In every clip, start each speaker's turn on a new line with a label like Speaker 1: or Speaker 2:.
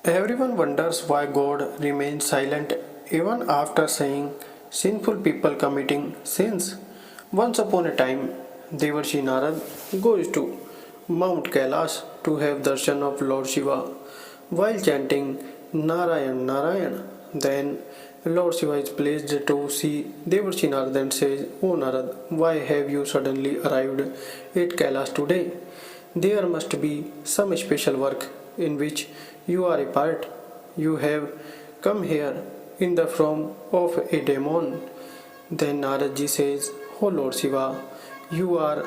Speaker 1: Everyone wonders why God remains silent even after saying sinful people committing sins. Once upon a time, Devarshi Narad goes to Mount Kailash to have darshan of Lord Shiva while chanting Narayan Narayan. Then Lord Shiva is pleased to see Devarshi Narad and says, "O Narad, why have you suddenly arrived at Kailash today? There must be some special work in which you are a part. You have come here in the form of a demon." Then Naradji says, "O Lord Shiva, you are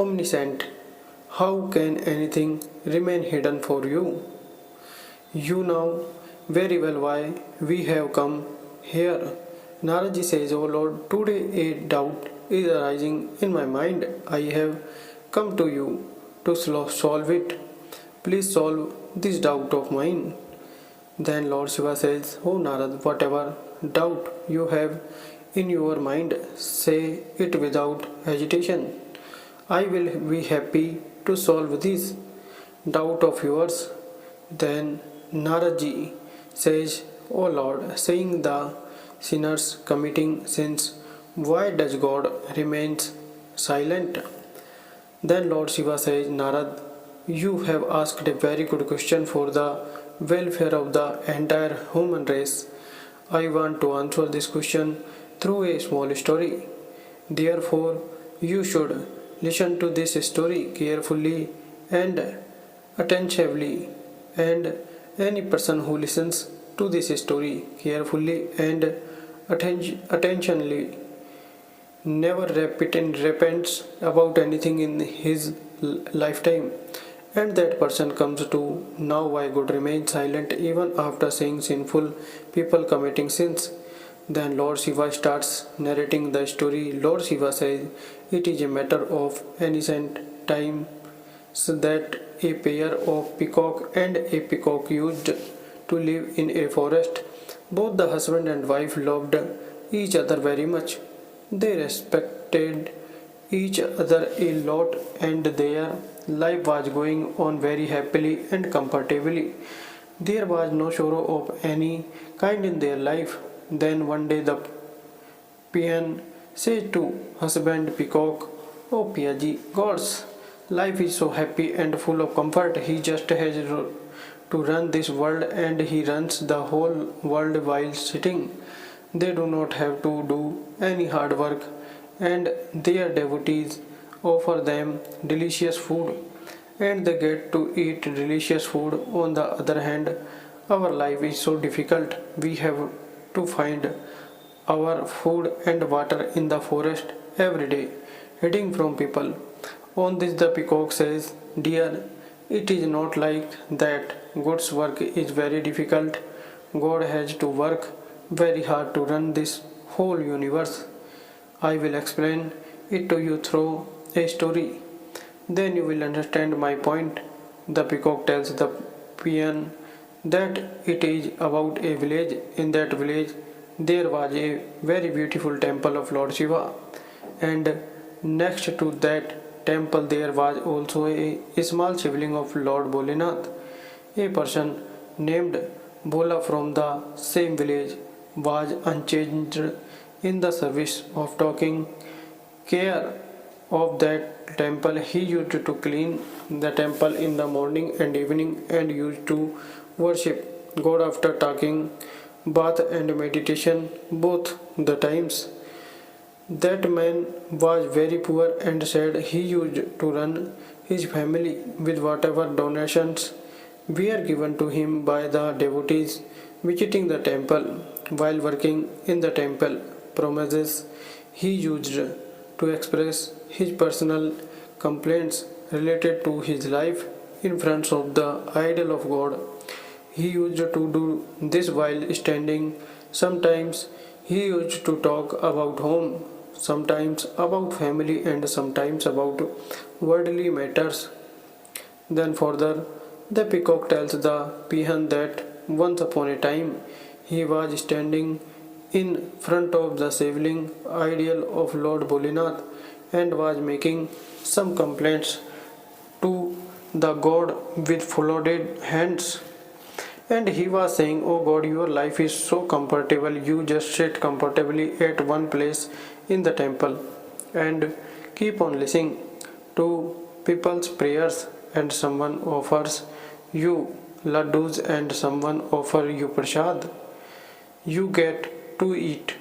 Speaker 1: omniscient. How can anything remain hidden for you? You know very well why we have come here." Naradji says, "O Lord, today a doubt is arising in my mind. I have come to you to solve it. Please solve this doubt of mine." Then Lord Shiva says, "O Narad, whatever doubt you have in your mind, say it without hesitation. I will be happy to solve this doubt of yours." Then Naradji says, "O Lord, seeing the sinners committing sins, why does God remain silent?" Then Lord Shiva says, "Narad, you have asked a very good question for the welfare of the entire human race. I want to answer this question through a small story. Therefore, you should listen to this story carefully and attentively. And any person who listens to this story carefully and attentionally never repents about anything in his lifetime, and that person comes to know why God remains silent even after seeing sinful people committing sins." Then Lord Shiva starts narrating the story. Lord Shiva says, "It is a matter of ancient time so that a pair of peacock and a peacock used to live in a forest. Both the husband and wife loved each other very much. They respected each other a lot, and their life was going on very happily and comfortably. There was no sorrow of any kind in their life. Then one day the peon said to husband peacock, 'Oh Piaji, God's life is so happy and full of comfort. He just has to run this world, and he runs the whole world while sitting. They do not have to do any hard work, and their devotees offer them delicious food, and they get to eat delicious food. On the other hand, our life is so difficult. We have to find our food and water in the forest every day, hiding from people.' On this the peacock says, 'Dear, it is not like that. God's work is very difficult. God has to work very hard to run this whole universe. I will explain it to you through a story. Then you will understand my point.' The peacock tells the peon that it is about a village. In that village there was a very beautiful temple of Lord Shiva, and next to that temple there was also a small shivling of Lord Bholinath. A person named Bhola from the same village was unchanged in the service of taking care of that temple. He used to clean the temple in the morning and evening, and used to worship God after taking bath and meditation both the times. That man was very poor and said he used to run his family with whatever donations were given to him by the devotees visiting the temple. While working in the temple premises, he used to express his personal complaints related to his life in front of the idol of God. He used to do this while standing. Sometimes he used to talk about home, sometimes about family, and sometimes about worldly matters." Then further, the peacock tells the peon that once upon a time he was standing in front of the shivling idol of Lord Bholinath and was making some complaints to the god with folded hands. And he was saying, "Oh God, your life is so comfortable. You just sit comfortably at one place in the temple and keep on listening to people's prayers, and someone offers you laddus and someone offer you prasad. You get to eat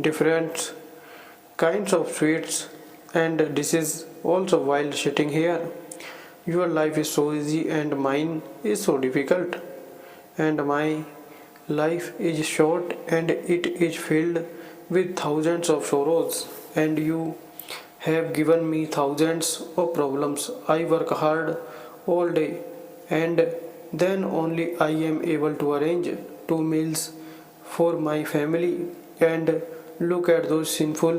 Speaker 1: different kinds of sweets and dishes also while sitting here. Your life is so easy and mine is so difficult, and my life is short and it is filled with thousands of sorrows, and you have given me thousands of problems. I work hard all day, and then only I am able to arrange 2 meals for my family. And look at those sinful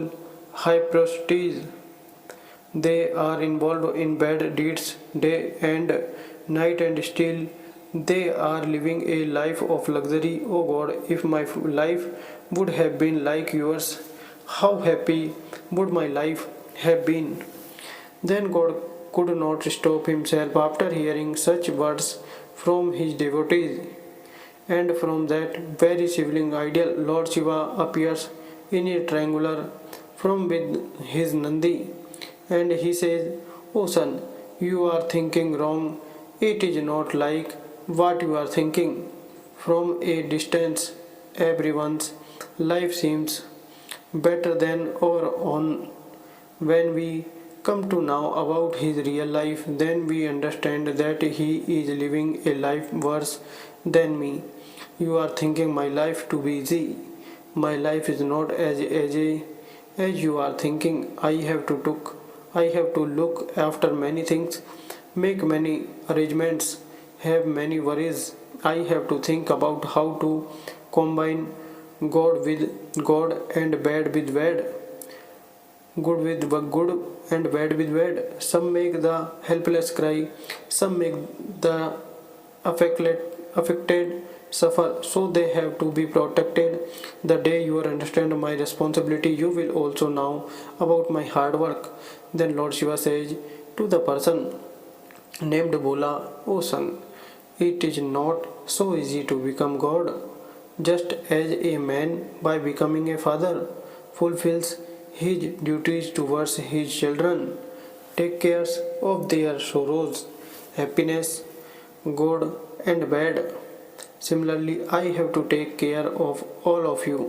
Speaker 1: high prostitutes. They are involved in bad deeds day and night, and still they are living a life of luxury. Oh God, if my life would have been like yours, how happy would my life have been?" Then God could not stop himself after hearing such words from his devotees. And from that very shivling ideal, Lord Shiva appears in a triangular from with his Nandi, and he says, "Oh son, you are thinking wrong. It is not like what you are thinking. From a distance, everyone's life seems better than our own. When we come to know about his real life, then we understand that he is living a life worse than me. You are thinking my life to be easy. My life is not as easy as you are thinking. I have to look after many things, make many arrangements, have many worries. I have to think about how to combine God with God and bad with bad, good with good and bad with bad. Some make the helpless cry, some make the affected suffer, so they have to be protected. The day you understand my responsibility, you will also know about my hard work." Then Lord Shiva says to the person named Bhola, "Oh son, it is not so easy to become God. Just as a man, by becoming a father, fulfills his duties towards his children, take care of their sorrows, happiness, good and bad. Similarly, I have to take care of all of you.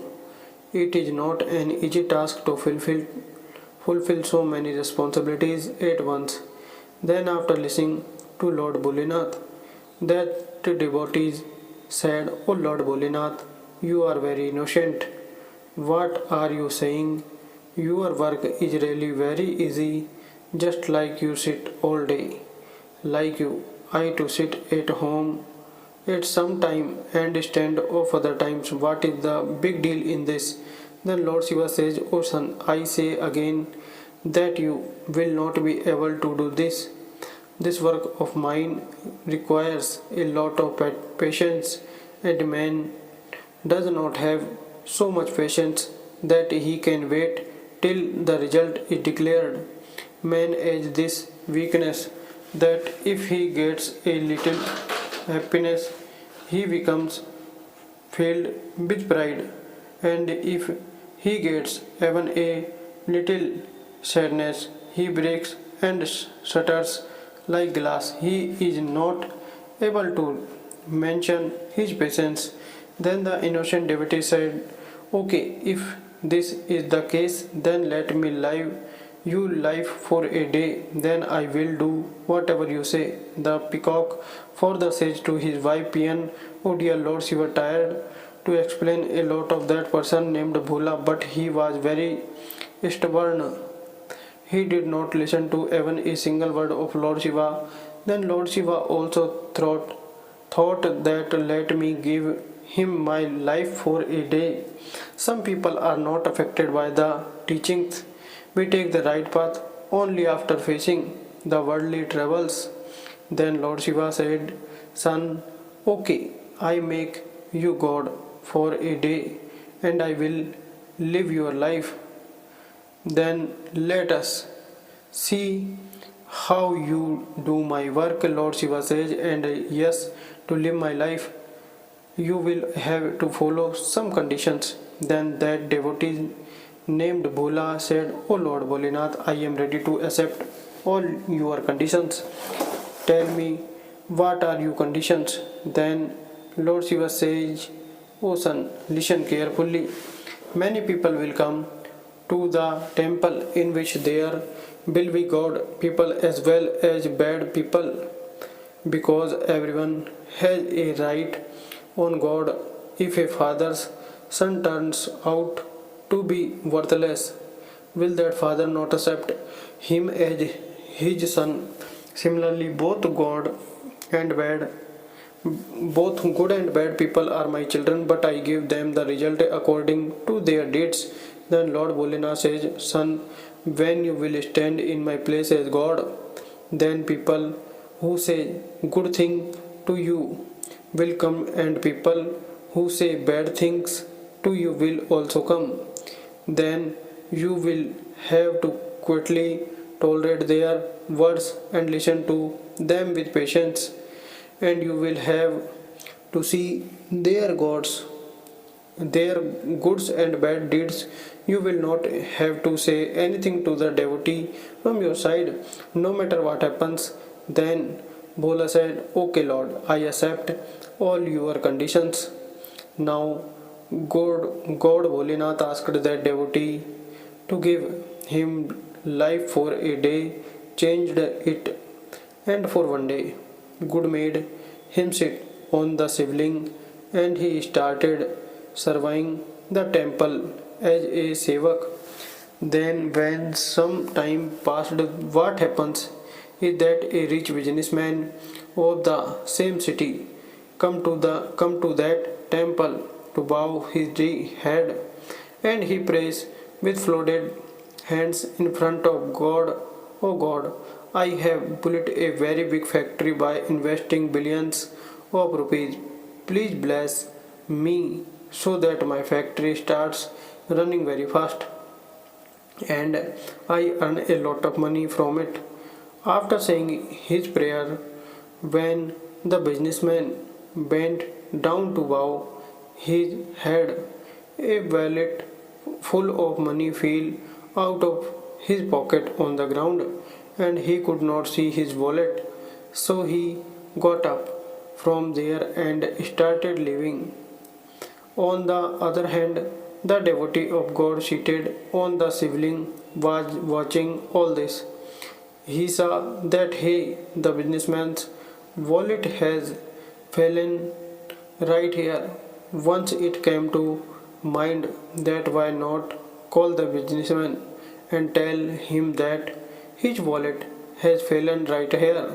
Speaker 1: It is not an easy task to fulfill so many responsibilities at once." Then, after listening to Lord Bholinath, that devotees said, "O Lord Bholinath, you are very innocent. What are you saying? Your work is really very easy, just like you sit all day. Like you, I to sit at home at some time and stand off other times. What is the big deal in this?" Then Lord Shiva says, "O son, I say again that you will not be able to do this. This work of mine requires a lot of patience, and man does not have so much patience that he can wait till the result is declared. Man has this weakness that if he gets a little happiness, he becomes filled with pride, and if he gets even a little sadness, he breaks and shatters like glass. He is not able to mention his patience." Then the innocent devotee said, "Okay, if this is the case, then let me live you life for a day, then I will do whatever you say." The peacock further says to his wife Pian, "Oh dear Lord Shiva tired to explain a lot of that person named Bhola, but he was very stubborn. He did not listen to even a single word of Lord Shiva." Then Lord Shiva also thought that let me give him my life for a day. Some people are not affected by the teachings. We take the right path only after facing the worldly troubles. Then Lord Shiva said, "Son, okay, I make you God for a day, and I will live your life. Then let us see how you do my work." Lord Shiva says, "And yes, to live my life, You will have to follow some conditions. Then that devotee named Bhola said, "O Lord Bholinath, I am ready to accept all your conditions. Tell me, what are your conditions?" Then Lord Shiva says, "O son, listen carefully. Many people will come to the temple in which there will be good people as well as bad people, because everyone has a right on God. If a father's son turns out to be worthless, will that father not accept him as his son? Similarly, both good and bad people are my children, but I give them the result according to their deeds." Then Lord Bholinath says, "Son, when you will stand in my place as God, then people who say good thing to you will come, and people who say bad things to you will also come. Then you will have to quietly tolerate their words and listen to them with patience, and you will have to see their goods and bad deeds. You will not have to say anything to the devotee from your side, no matter what happens." Then Bhola said, "Okay, Lord, I accept all your conditions." Now, God Bholinath asked that devotee to give him life for a day, changed it, and for one day, God made him sit on the shivling, and he started serving the temple as a sevak. Then, when some time passed, what happens is that a rich businessman of the same city come to that temple to bow his head, and he prays with folded hands in front of God. "Oh God, I have built a very big factory by investing billions of rupees. Please bless me so that my factory starts running very fast and I earn a lot of money from it." After saying his prayer, when the businessman bent down to bow his head, a wallet full of money fell out of his pocket on the ground, and he could not see his wallet. So he got up from there and started leaving. On the other hand, the devotee of God seated on the shivling was watching all this. He saw that, "Hey, the businessman's wallet has fallen right here." Once it came to mind that why not call the businessman and tell him that his wallet has fallen right here.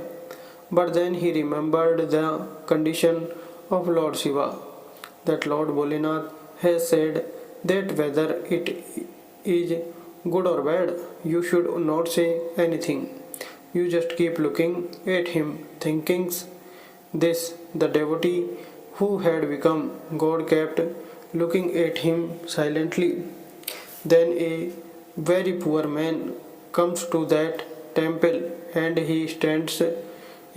Speaker 1: But then he remembered the condition of Lord Shiva, that Lord Bholinath has said that whether it is good or bad, you should not say anything. You just keep looking at him, thinking this. The devotee who had become God kept looking at him silently. Then a very poor man comes to that temple, and he stands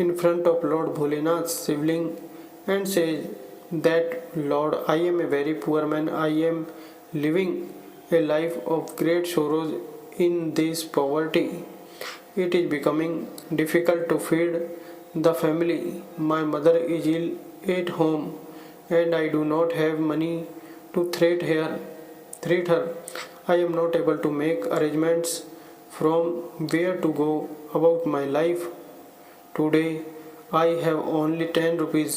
Speaker 1: in front of Lord Bholinath's shivling and says that, "Lord, I am a very poor man. I am living a life of great sorrows in this poverty. It is becoming difficult to feed the family. My mother is ill at home, and I do not have money to treat her. I am not able to make arrangements from where to go about my life. Today I have only 10 rupees.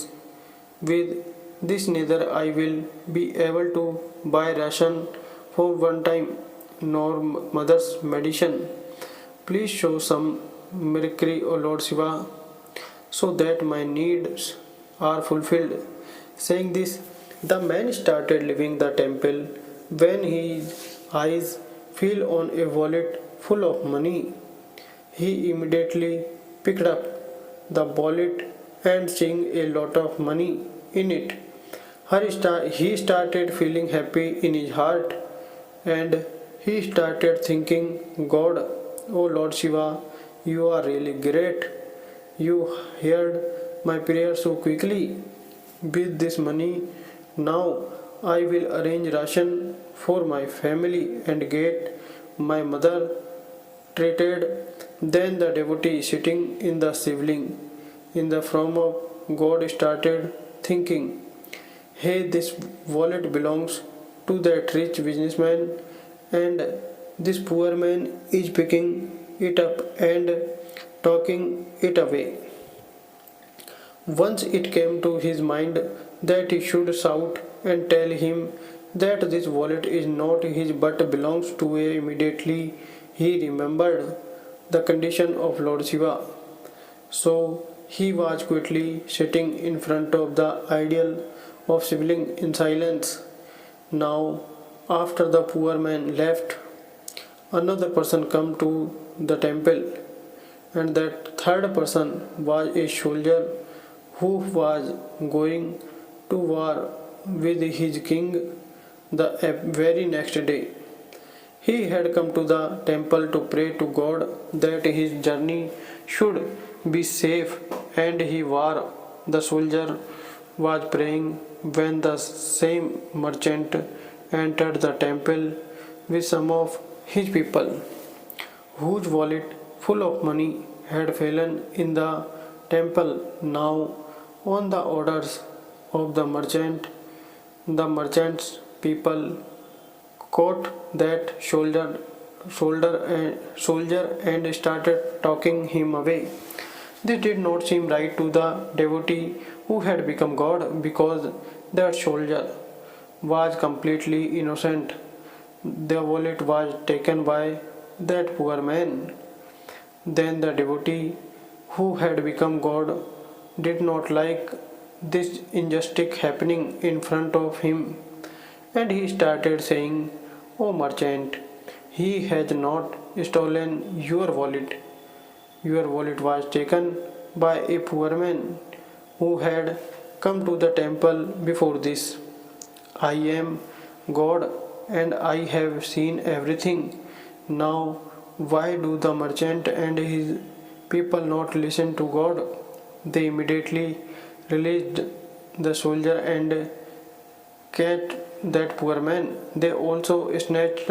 Speaker 1: With this neither I will be able to buy ration for one time nor mother's medicine. Please show some miracle, O Lord Shiva, so that my needs are fulfilled." Saying this, the man started leaving the temple. When his eyes fell on a wallet full of money, he immediately picked up the wallet, and seeing a lot of money in it, he started feeling happy in his heart, and he started thinking, "God, oh Lord Shiva, you are really great. You heard my prayer so quickly." With this money, now I will arrange ration for my family and get my mother treated. Then the devotee sitting in the shivling in the form of God started thinking, hey, this wallet belongs to that rich businessman, and this poor man is picking it up and talking it away. Once it came to his mind that he should shout and tell him that this wallet is not his but belongs to a immediately he remembered the condition of Lord Shiva. So he was quietly sitting in front of the idol of sibling in silence. Now, after the poor man left, another person come to the temple, and that third person was a soldier who was going to war with his king the very next day. He had come to the temple to pray to God that his journey should be safe, and he war. The soldier was praying when the same merchant entered the temple with some of his people, whose wallet full of money had fallen in the temple. Now, on the orders of the merchant's people caught that soldier and started talking him away. This did not seem right to the devotee who had become God, because that soldier was completely innocent. The wallet was taken by that poor man. Then the devotee who had become God did not like this injustice happening in front of him, and he started saying, "O merchant, he has not stolen your wallet. Your wallet was taken by a poor man who had come to the temple before this. I am God and I have seen everything. Now, why do the merchant and his people not listen to God?" They immediately released the soldier and cat that poor man. They also snatched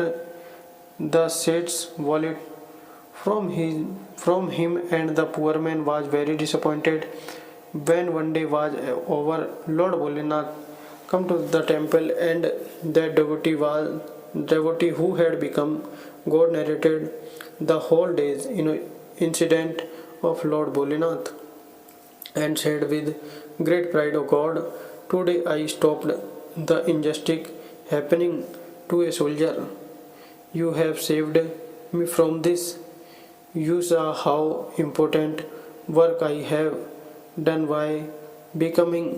Speaker 1: the Seth's wallet from him, and the poor man was very disappointed. When one day was over, Lord Bholinath come to the temple, and that devotee who had become God narrated the whole day's incident of Lord Bholinath and said with great pride, "O God, today I stopped the injustice happening to a soldier. You have saved me from this. You saw how important work I have done by becoming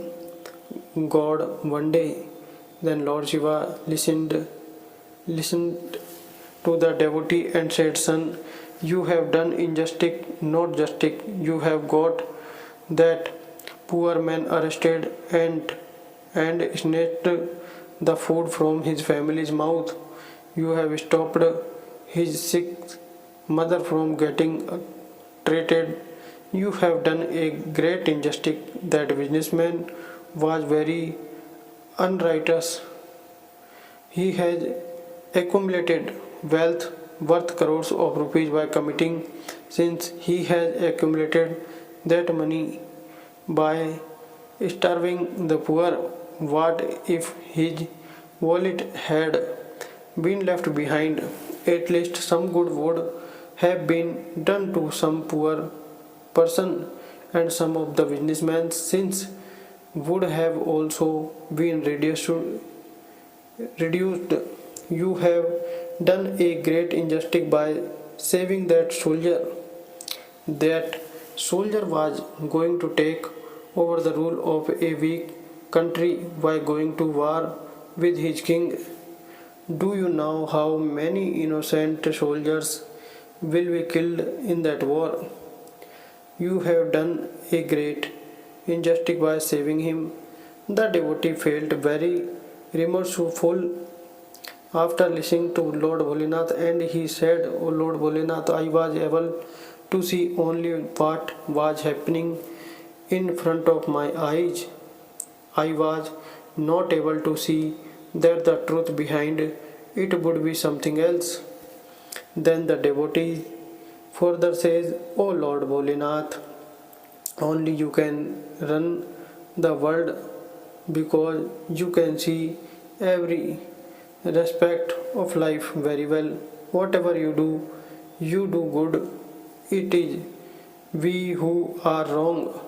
Speaker 1: God one day." Then Lord Shiva listened to the devotee and said, "Son, you have done injustice, not justice. You have got that poor man arrested and snatched the food from his family's mouth. You have stopped his sick mother from getting treated. You have done a great injustice. That businessman was very unrighteous. He has accumulated wealth worth crores of rupees by committing sins. He has accumulated that money by starving the poor. What if his wallet had been left behind? At least some good would have been done to some poor person, and some of the businessman's sins would have also been reduced. You have done a great injustice by saving that soldier. That soldier was going to take over the rule of a weak country by going to war with his king. Do you know how many innocent soldiers will be killed in that war? You have done a great injustice by saving him." The devotee felt very remorseful after listening to Lord Bholinath, and he said, "O Lord Bholinath, I was able to see only what was happening in front of my eyes. I was not able to see that the truth behind it would be something else. Then the devotee further says, O Lord Bholinath, only you can run the world because you can see every respect of life very well. Whatever you do good. It is we who are wrong,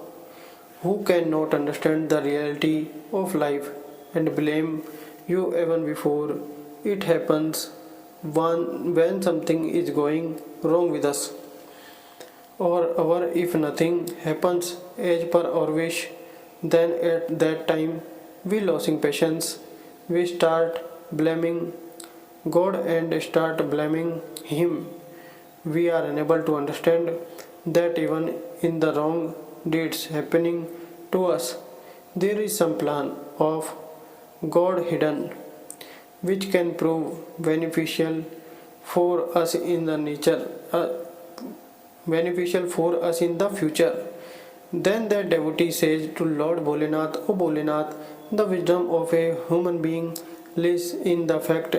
Speaker 1: who cannot understand the reality of life and blame you even before it happens when something is going wrong with us. Or if nothing happens as per our wish, then at that time we losing patience. We start blaming God and start blaming Him. We are unable to understand that even in the wrong deeds happening to us, there is some plan of God hidden, which can prove beneficial for us in the nature, beneficial for us in the future. Then that devotee says to Lord Bholenath, O Bholenath, the wisdom of a human being lies in the fact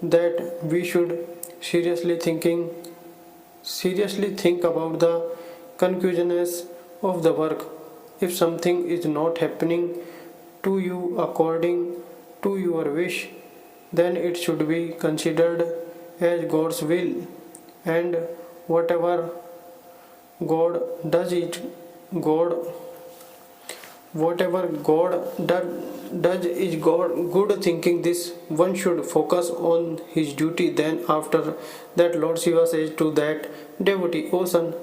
Speaker 1: that we should seriously think about the conclusionness of the work. If something is not happening to you according to your wish, then it should be considered as God's will, and whatever God does it God whatever does is God good thinking. This one should focus on his duty. Then after that Lord Shiva says to that devotee, O son,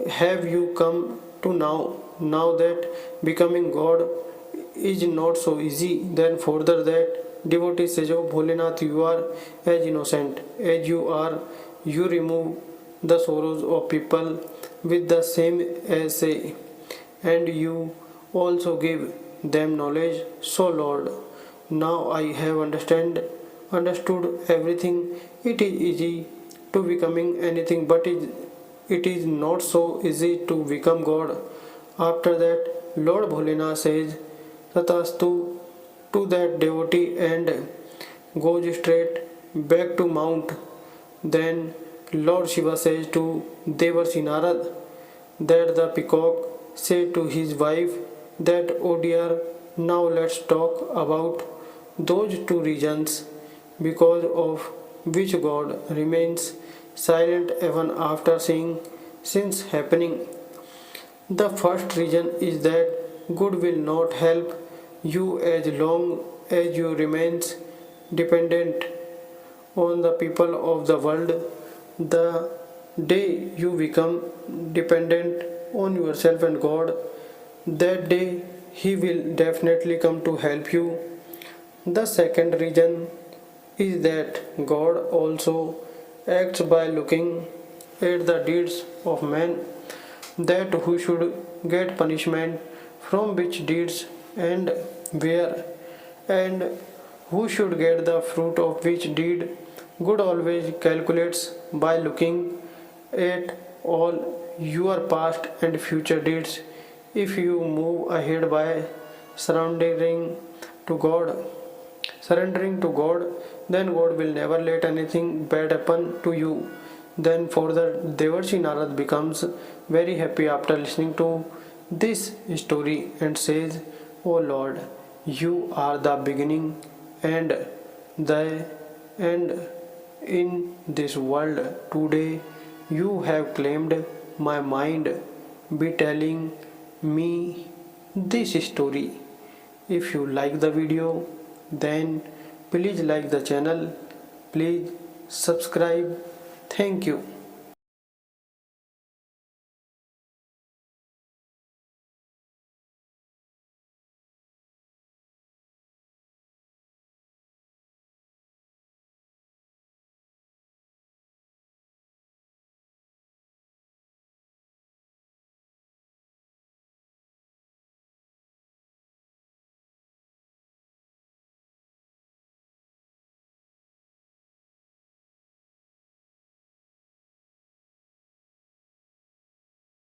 Speaker 1: have you come to now that becoming God is not so easy? Then further that devotee says, O Bholenath, you are as innocent as you are. You remove the sorrows of people with the same essay, and you also give them knowledge. So Lord, now I have understood everything. It is easy to becoming anything, but it is not so easy to become God. After that, Lord Bholena says Tatastu to that devotee and goes straight back to Mount. Then Lord Shiva says to Devarshi Narad that the peacock said to his wife that, oh dear, now let's talk about those two reasons because of which God remains silent even after seeing sins happening. The first reason is that good will not help you as long as you remains dependent on the people of the world. The day you become dependent on yourself and God, that day He will definitely come to help you. The second reason is that God also acts by looking at the deeds of men, that who should get punishment from which deeds and where, and who should get the fruit of which deed. God always calculates by looking at all your past and future deeds. If you move ahead by surrendering to God, surrendering to God, then God will never let anything bad happen to you. Then further, Devarshi Narad becomes very happy after listening to this story and says, O Lord, you are the beginning and the end in this world. Today you have claimed my mind be telling me this story. If you like the video, then please like the channel, please subscribe. Thank you.